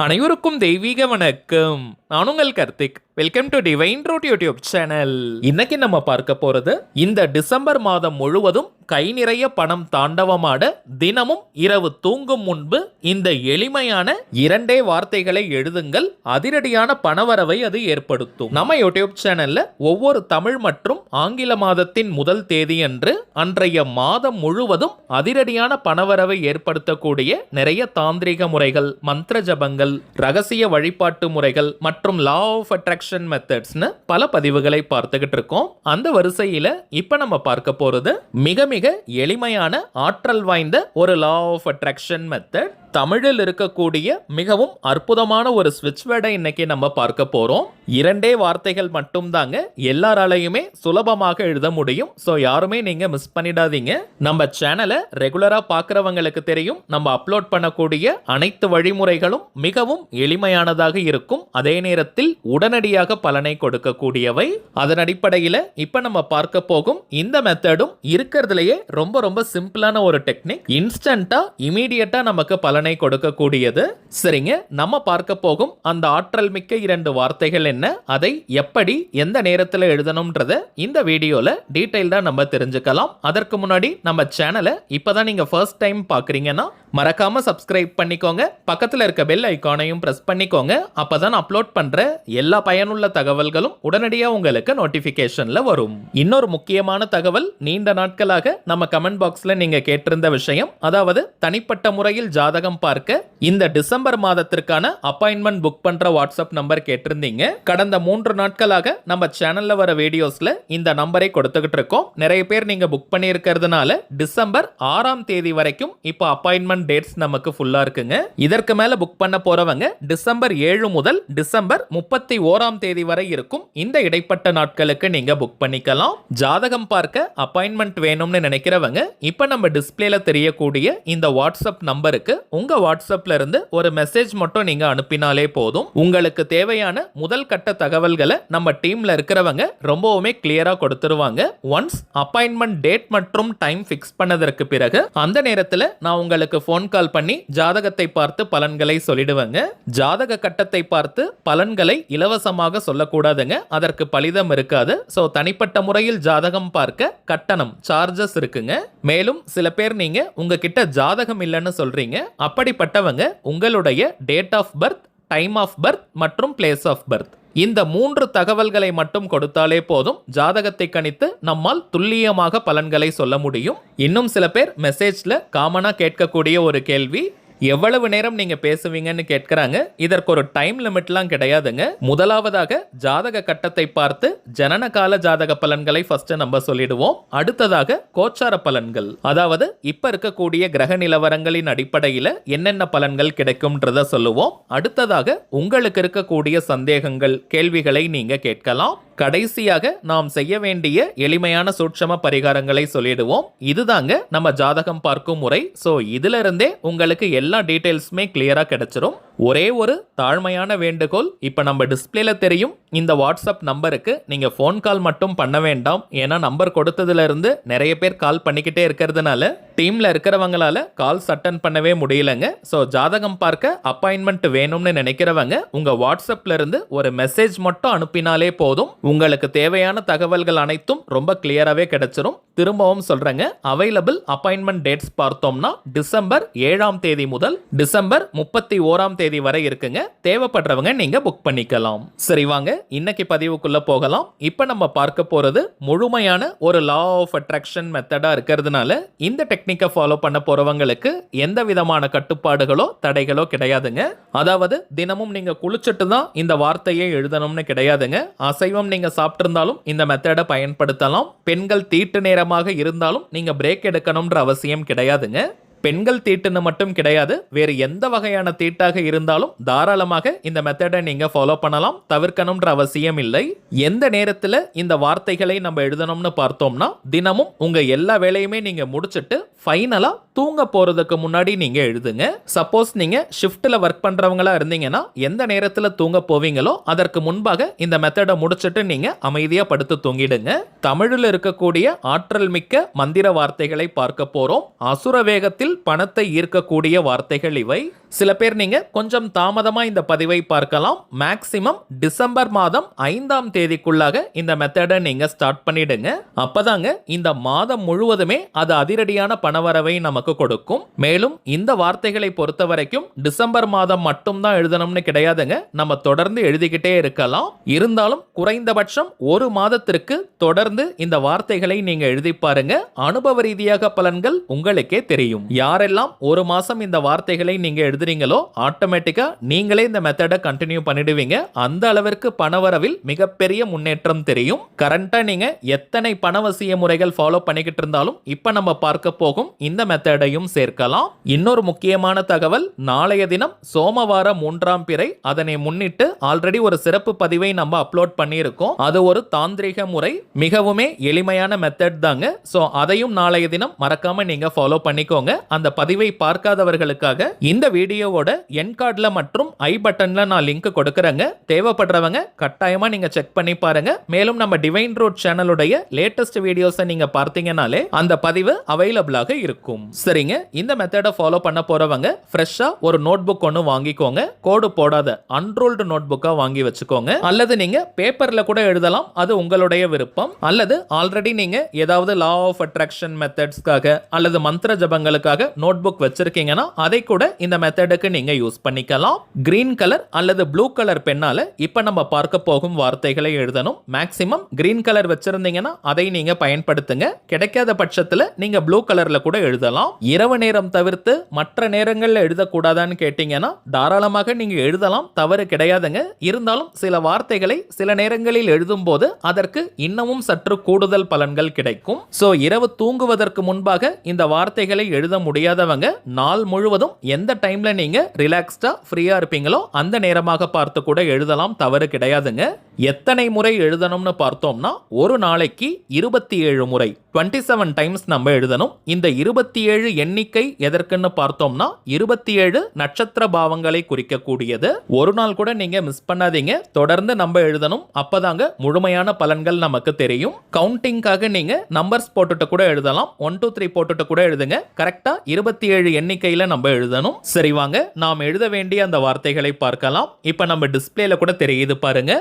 அனைவருக்கும் தெய்வீக வணக்கம். நான் உங்கள் Karthik. Welcome to Divine Root YouTube channel. இன்னைக்கு நம்ம பார்க்க போறது இந்த டிசம்பர் மாதம் முழுவதும் கை நிறைய பணம் தாண்டவமாட தினமும் இரவு தூங்கும் முன்பு இந்த எளிமையான 2 வார்த்தைகளை எழுதுங்கள். அதிரடியான பணவரவை அது ஏற்படுத்தும். நம்ம யூடியூப் சேனல்ல ஒவ்வொரு தமிழ் மற்றும் ஆங்கில மாதத்தின் முதல் தேதி அன்று அன்றைய மாதம் முழுவதும் அதிரடியான பணவரவை ஏற்படுத்தக்கூடிய நிறைய தாந்திரிக முறைகள், மந்திர ஜபங்கள், ரகசிய வழிபாட்டு முறைகள் மற்றும் லா ஆஃப் அட்ராக்ஷன் மெத்தட்ஸ்னு பல பதிவுகளை பார்த்துக்கிட்டு இருக்கோம். அந்த வரிசையில இப்ப நம்ம பார்க்க போறது மிக மிக எளிமையான ஆற்றல் வாய்ந்த ஒரு லா ஆஃப் அட்ராக்ஷன் மெத்தட். தமிழில் இருக்கக்கூடிய மிகவும் அற்புதமான ஒரு ஸ்விட்ச் வேர்டை இன்னைக்கு நம்ம பார்க்க போறோம். 2 வார்த்தைகள் மட்டும் தாங்க, எல்லாராலையுமே சுலபமாக எழுத முடியும். ஸோ யாருமே நீங்க மிஸ் பண்ணிடாதீங்க. நம்ம சேனலை ரெகுலரா பார்க்குறவங்களுக்கு தெரியும், நம்ம அப்லோட் பண்ணக்கூடிய அனைத்து வழிமுறைகளும் மிகவும் எளிமையானதாக இருக்கும். அதே நேரத்தில் உடனடியாக பலனை கொடுக்கக்கூடியவை. அதன் அடிப்படையில் இப்ப நம்ம பார்க்க போகும் இந்த மெத்தடும் இருக்கிறதுலயே ரொம்ப ரொம்ப சிம்பிளான ஒரு டெக்னிக். இன்ஸ்டன்டா இமீடியட்டா நமக்கு பலனை கொடுக்கக்கூடியது. சரிங்க, நம்ம பார்க்க போகும் அந்த ஆற்றல் மிக்க 2 வார்த்தைகள் என்ன, அதை எப்படி எந்த நேரத்தில் எழுதணும்ன்றத இந்த வீடியோல டீடைல்டா நம்ம தெரிஞ்சுக்கலாம். அதற்கு முன்னாடி நம்ம சேனலை இப்பதான் நீங்க ஃபர்ஸ்ட் டைம் பார்க்குறீங்கன்னா மறக்காம சப்ஸ்கிரைப் பண்ணிக்கோங்க. பக்கத்தில் இருக்க பெல் ஐகானையும் பிரஸ் பண்ணிக்கோங்க. அப்பதான் அப்லோட் பண்ற எல்லா பயனுள்ள தகவல்களும் உடனடியாக உங்களுக்கு நோட்டிபிகேஷன்ல வரும். இன்னொரு முக்கியமான தகவல், நீண்ட நாட்களாக நம்ம கமெண்ட் பாக்ஸ்ல நீங்க கேட்டிருந்த விஷயம், அதாவது தனிப்பட்ட முறையில் ஜாதகம் பார்க்க இந்த டிசம்பர் மாதத்திற்கான அப்பாயின்மெண்ட் புக் பண்ற வாட்ஸ்அப் நம்பர் கேட்டிருந்தீங்க. கடந்த 3 நாட்களாக நம்ம சேனல்ல வர வீடியோஸ்ல இந்த நம்பரை கொடுத்துக்கிட்டு இருக்கோம். நிறைய பேர் நீங்க புக் பண்ணி இருக்கிறதுனால டிசம்பர் 6ஆம் தேதி வரைக்கும் இப்போ அப்பாயின்மெண்ட் டேட்ஸ் நமக்கு ஃபுல்லா இருக்குங்க. இதற்கு மேல புக் பண்ண போறவங்க டிசம்பர் 7 முதல் டிசம்பர் 31ஆம் தேதி வரை இருக்கும் இந்த இடைப்பட்ட நாட்களுக்கு நீங்க புக் பண்ணிக்கலாம். ஜாதகம் பார்க்க அப்பாயின்மெண்ட் வேணும்னு நினைக்கிறவங்க இப்ப நம்ம டிஸ்பிளேல தெரியக்கூடிய இந்த வாட்ஸ்அப் நம்பருக்கு உங்க வாட்ஸ்அப்ல இருந்து ஒரு மெசேஜ் மட்டும் நீங்க அனுப்பினாலே போதும். உங்களுக்கு தேவையான முதல் கட்ட தகவல்களை நம்ம டீம்ல இருக்கிறவங்க ரொம்பவுமே கிளியரா கொடுத்துருவாங்க. ஒன்ஸ் அப்பாயின்மெண்ட் டேட் மற்றும் டைம் ஃபிக்ஸ் பண்ணதற்கு பிறகு அந்த நேரத்தில் நான் உங்களுக்கு ஃபோன் கால் பண்ணி ஜாதகத்தை பார்த்து பலன்களை சொல்லிடுவேங்க. ஜாதக கட்டத்தை பார்த்து பலன்களை இலவசமாக சொல்லக்கூடாதுங்க, அதற்கு பலிதம் இருக்காது. ஸோ தனிப்பட்ட முறையில் ஜாதகம் பார்க்க கட்டணம், சார்ஜஸ் இருக்குங்க. மேலும் சில பேர் நீங்க உங்ககிட்ட ஜாதகம் இல்லைன்னு சொல்றீங்க. அப்படிப்பட்டவங்க உங்களுடைய date of birth, time of birth மற்றும் பிளேஸ் ஆஃப் பர்த் இந்த 3 தகவல்களை மட்டும் கொடுத்தாலே போதும், ஜாதகத்தை கணித்து நம்மால் துல்லியமாக பலன்களை சொல்ல முடியும். இன்னும் சில பேர் மெசேஜ்ல காமனா கேட்கக்கூடிய ஒரு கேள்வி, எவ்வளவு நேரம் நீங்க பேசுவீங்கன்னு கேட்கிறாங்க. இதற்கு ஒரு டைம் லிமிட்லாம் கிடையாதுங்க. முதலாவதாக ஜாதக கட்டத்தை பார்த்து ஜனன கால ஜாதக பலன்களை ஃபர்ஸ்ட் நம்ம சொல்லிடுவோம். அடுத்ததாக கோச்சார பலன்கள், அதாவது இப்ப இருக்கக்கூடிய கிரக நிலவரங்களின் அடிப்படையில் என்னென்ன பலன்கள் கிடைக்கும்ன்றத சொல்லுவோம். அடுத்ததாக உங்களுக்கு இருக்கக்கூடிய சந்தேகங்கள், கேள்விகளை நீங்க கேட்கலாம். கடைசியாக நாம் செய்ய வேண்டிய எளிமையான சூட்சம பரிகாரங்களை சொல்லிடுவோம். இதுதாங்க நம்ம ஜாதகம் பார்க்கும் முறை. ஸோ இதுல இருந்தே உங்களுக்கு எல்லா டீடைல்ஸுமே கிளியரா கிடைச்சிரும். ஒரே ஒரு தாழ்மையான வேண்டுகோள், இப்ப நம்ம டிஸ்பிளேல தெரியும் இந்த வாட்ஸ்அப் நம்பருக்கு நீங்க ஃபோன் கால் மட்டும் பண்ண வேண்டாம். ஏன்னா நம்பர் கொடுத்ததுல இருந்து நிறைய பேர் கால் பண்ணிக்கிட்டே இருக்கிறதுனால டீம்ல இருக்கிறவங்களால கால்ஸ் அட்டன் பண்ணவே முடியலங்க. ஸோ ஜாதகம் பார்க்க அப்பாயின்மெண்ட் வேணும்னு நினைக்கிறவங்க உங்க வாட்ஸ்அப்ல இருந்து ஒரு மெசேஜ் மட்டும் அனுப்பினாலே போதும், உங்களுக்கு தேவையான தகவல்கள் அனைத்தும் ரொம்ப கிளியராகவே கிடைச்சிரும். திரும்பவும் சொல்றேங்க, அவைலபிள் அப்பாயின்மெண்ட் டேட்ஸ் பார்த்தோம்னா டிசம்பர் 7ஆம் தேதி முதல் டிசம்பர் 31ஆம் தேதி வரை இருக்குங்க. தேவைப்படுறவங்க நீங்க புக் பண்ணிக்கலாம். சரி, வாங்க இன்னைக்கு பதிவுக்குள்ள போகலாம். இப்ப நம்ம பார்க்க போறது முழுமையான ஒரு லா ஆஃப் அட்ராக்ஷன் மெத்தடா இருக்கிறதுனால இந்த டெக்னிக்கை ஃபாலோ பண்ண போறவங்களுக்கு எந்த விதமான கட்டுப்பாடுகளோ தடைகளோ கிடையாதுங்க. அதாவது தினமும் நீங்க குளிச்சுட்டு தான் இந்த வார்த்தையை எழுதணும்னு கிடையாதுங்க. அசைவம் நீங்க சாப்பிட்டிருந்தாலும் இந்த மெத்தடை பயன்படுத்தலாம். பெண்கள் தீட்டு நேரமாக இருந்தாலும் நீங்க பிரேக் எடுக்கணும்ன்ற அவசியம் கிடையாதுங்க. பெண்கள் தீட்டுன்னு மட்டும் கிடையாது, வேறு எந்த வகையான தீட்டாக இருந்தாலும் தாராளமாக இந்த மெத்தடை நீங்க ஃபாலோ பண்ணலாம். தவிர்க்கணும்ன்ற அவசியம் இல்லை. எந்த நேரத்தில் இந்த வார்த்தைகளை நம்ம எழுதணும்னு பார்த்தோம்னா, தினமும் உங்க எல்லா வேலையுமே நீங்க முடிச்சிட்டு ஃபைனலா தூங்க போறதுக்கு முன்னாடி நீங்க எழுதுங்க. சப்போஸ் நீங்க ஷிஃப்ட்ல ஒர்க் பண்றவங்களா இருந்தீங்கன்னா எந்த நேரத்துல தூங்க போவீங்களோ அதற்கு முன்பாக இந்த மெத்தடை முடிச்சிட்டு நீங்க அமைதியா படுத்து தூங்கிடுங்க. தமிழில் இருக்கக்கூடிய ஆற்றல் மிக்க மந்திர வார்த்தைகளை பார்க்க போறோம். அசுர வேகத்தில் பணத்தை ஈர்க்கக்கூடிய வார்த்தைகள் இவை. சில பேர் நீங்க கொஞ்சம் தாமதமா இந்த பதிவை பார்க்கலாம். மேக்சிமம் டிசம்பர் மாதம் 5ஆம் தேதிக்குள்ளாக இந்த மெத்தடை நீங்க ஸ்டார்ட் பண்ணிடுங்க. அப்பதாங்க இந்த மாதம் முழுவதுமே அது அதிரடியான பணவரவை நமக்கு கொடுக்கும். மேலும் இந்த வார்த்தைகளை பொறுத்த வரைக்கும் டிசம்பர் மாதம் மட்டும்தான் எழுதணும்னு கிடையாதுங்க. நம்ம தொடர்ந்து எழுதிக்கிட்டே இருக்கலாம். இருந்தாலும் குறைந்தபட்சம் ஒரு மாதத்திற்கு தொடர்ந்து இந்த வார்த்தைகளை நீங்க எழுதி பாருங்க. அனுபவ ரீதியாக பலன்கள் உங்களுக்கே தெரியும். யாரெல்லாம் ஒரு மாசம் இந்த வார்த்தைகளை நீங்க எழுதுறீங்களோ ஆட்டோமேட்டிக்கா நீங்களே இந்த மெத்தடை கண்டினியூ பண்ணிடுவீங்க. அந்த அளவிற்கு பணவரவில் மிகப்பெரிய முன்னேற்றம் தெரியும். கரண்டா நீங்க எத்தனை பணவசிய முறைகள் ஃபாலோ பண்ணிக்கிட்டு இருந்தாலும் இப்ப நம்ம பார்க்க போகும் இந்த மெத்தடையும் சேர்க்கலாம். இன்னொரு முக்கியமான தகவல், நாளைய தினம் சோமவார 3ஆம் பிறை. அதனை முன்னிட்டு ஆல்ரெடி ஒரு சிறப்பு பதிவை நம்ம அப்லோட் பண்ணியிருக்கோம். அது ஒரு தாந்திரிக முறை, மிகவுமே எளிமையான மெத்தட் தாங்க. சோ அதையும் நாளைய தினம் மறக்காம நீங்க ஃபாலோ பண்ணிக்கோங்க. அந்த பதிவை பார்க்காதவர்களுக்காக இந்த வீடியோவோட என் கார்டுல மற்றும் ஐ பட்டன்ல நான் லிங்க் கொடுக்கறேங்க. தேவைப்படுறவங்க கட்டாயமா நீங்க செக் பண்ணி பாருங்க. மேலும் நம்ம டிவைன் ரூட் சேனலுடைய லேட்டஸ்ட் வீடியோஸை நீங்க பார்த்தீங்கனாலே அந்த பதிவு அவைலபிளாக இருக்கும். சரிங்க, இந்த மெத்தடை ஃபாலோ பண்ண போறவங்க ஃப்ரெஷ்ஷா ஒரு நோட் புக் ஒன்று வாங்கிக்கோங்க. கோடு போடாத அன்ரோல்டு நோட் புக்கா வாங்கி வச்சுக்கோங்க. அல்லது நீங்க பேப்பர்ல கூட எழுதலாம், அது உங்களுடைய விருப்பம். அல்லது ஆல்ரெடி நீங்க ஏதாவது லா ஆஃப் அட்ராக்ஷன் மெத்தட்ஸ்க்காக அல்லது மந்திர ஜபங்களுக்காக நோட் புக் வச்சிருக்கீங்கன்னா அதை கூட இந்த மெத்தடுக்கு நீங்க யூஸ் பண்ணிக்கலாம். கிரீன் கலர் அல்லது ப்ளூ கலர் பெண்ணால இப்ப நம்ம பார்க்க போகும் வார்த்தைகளை எழுதணும். மேக்ஸிமம் கிரீன் கலர் வச்சிருந்தீங்கன்னா அதை நீங்க பயன்படுத்துங்க. கிடைக்காத பட்சத்துல நீங்க ப்ளூ கலர்ல கூட எழுதலாம். இரவு நேரம் தவிர்த்து மற்ற நேரங்கள்ல எழுதக்கூடாதான்னு கேட்டீங்கன்னா தாராளமாக நீங்க எழுதலாம், தவறு கிடையாதுங்க. இருந்தாலும் சில வார்த்தைகளை சில நேரங்களில் எழுதும் போது அதற்கு இன்னமும் சற்று கூடுதல் பலன்கள் கிடைக்கும். சோ இரவு தூங்குவதற்கு முன்பாக இந்த வார்த்தைகளை எழுத முடியாதவங்க நாள் முழுவதும் எந்த டைம்ல நீங்க ரிலாக்ஸ்டா ஃப்ரீயா இருப்பீங்களோ அந்த நேரமாக பார்த்து கூட எழுதலாம், தவறு கிடையாதுங்க. எத்தனை முறை எழுதணும்னு பார்த்தோம்னா ஒரு நாளைக்கு 27 முறை 27 டைம்ஸ் நம்ம எழுதணும். இந்த 27 எண்ணிக்கை எதற்குன்னு பார்த்தோம்னா 27 நட்சத்திர பாவங்களை குறிக்கக்கூடியது. ஒரு நாள் கூட நீங்க மிஸ் பண்ணாதீங்க, தொடர்ந்து நம்ம எழுதணும். அப்பதாங்க முழுமையான பலன்கள் நமக்கு தெரியும். கவுண்டிங்காக நீங்க நம்பர்ஸ் போட்டுட்டு கூட எழுதலாம். 1 2 3 போட்டுட்டு கூட எழுதுங்க. கரெக்டா 27 எண்ணிக்கையில நம்ம எழுதணும். சரி வாங்க, நாம் எழுத வேண்டிய அந்த வார்த்தைகளை பார்க்கலாம். இப்ப நம்ம டிஸ்பிளேல கூட தெரியுது பாருங்க.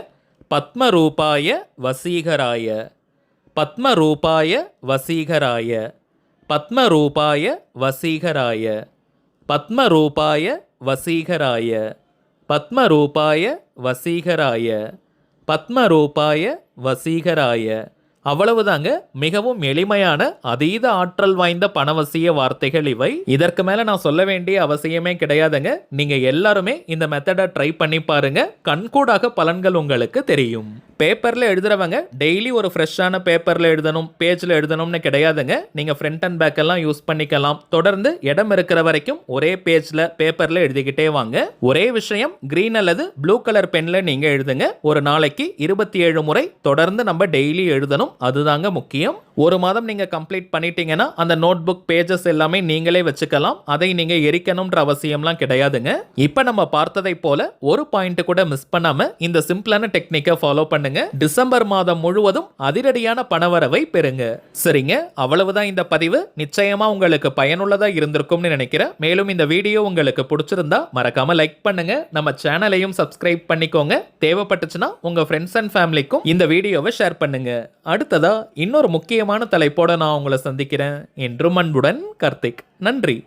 பத்மரூபாய வசீகராய, பத்மரூபாய வசீகராய, பத்மரூபாய வசீகராய, பத்மரூபாய வசீகராய, பத்மரூபாய வசீகராய, பத்மரூபாய வசீகராய. அவ்வளவுதாங்க. மிகவும் எளிமையான அதீத ஆற்றல் வாய்ந்த பணவசிய வார்த்தைகள் இவை. இதற்கு மேல நான் சொல்ல வேண்டிய அவசியமே கிடையாதுங்க. நீங்க எல்லாருமே இந்த மெத்தடை ட்ரை பண்ணி பாருங்க. கண்கூடாக பலன்கள் உங்களுக்கு தெரியும். பேப்பர்ல எழுதுறவங்க டெய்லி ஒரு ஃப்ரெஷ்ஷான பேப்பர்ல எழுதணும், பேஜ்ல எழுதணும்னு கிடையாதுங்க. நீங்க ஃப்ரண்ட் அண்ட் பேக் எல்லாம் யூஸ் பண்ணிக்கலாம். தொடர்ந்து இடம் இருக்கிற வரைக்கும் ஒரே பேஜ்ல பேப்பர்ல எழுதிக்கிட்டே வாங்க. ஒரே விஷயம் கிரீன் அல்லது ப்ளூ கலர் பென்ல நீங்க எழுதுங்க. ஒரு நாளைக்கு 27 முறை தொடர்ந்து நம்ம டெய்லி எழுதணும். அதுதாங்க முக்கியம். ஒரு மாதம் நீங்க கம்ப்ளீட் பண்ணிட்டீங்கன்னா அந்த நோட் புக் பேஜஸ் எல்லாமே நீங்களே வச்சுக்கலாம். அதை நீங்க எரிக்கணும்ன்ற அவசியம்லாம் கிடையாதுங்க. இப்ப நம்ம பார்த்ததை போல ஒரு பாயிண்ட் கூட மிஸ் பண்ணாம இந்த சிம்பிளான டெக்னிக்கை ஃபாலோ பண்ணுங்க. டிசம்பர் மாதம் முழுவதும் அதிரடியான பணவரவை பெறுங்க. சரிங்க, அவ்வளவுதான் இந்த பதிவு. நிச்சயமா உங்களுக்கு பயனுள்ளதா இருந்திருக்கும்னு நினைக்கிறேன். மேலும் இந்த வீடியோ உங்களுக்கு பிடிச்சிருந்தா மறக்காம லைக் பண்ணுங்க. நம்ம சேனலையும் சப்ஸ்கிரைப் பண்ணிக்கோங்க. தேவைப்பட்டுச்சுன்னா உங்க ஃப்ரெண்ட்ஸ் அண்ட் ஃபேமிலிக்கும் இந்த வீடியோவை ஷேர் பண்ணுங்க. அடுத்ததா இன்னொரு முக்கியமான தலைப்போட நான் உங்களை சந்திக்கிறேன். என்றும் அன்புடன் கார்த்திக். நன்றி.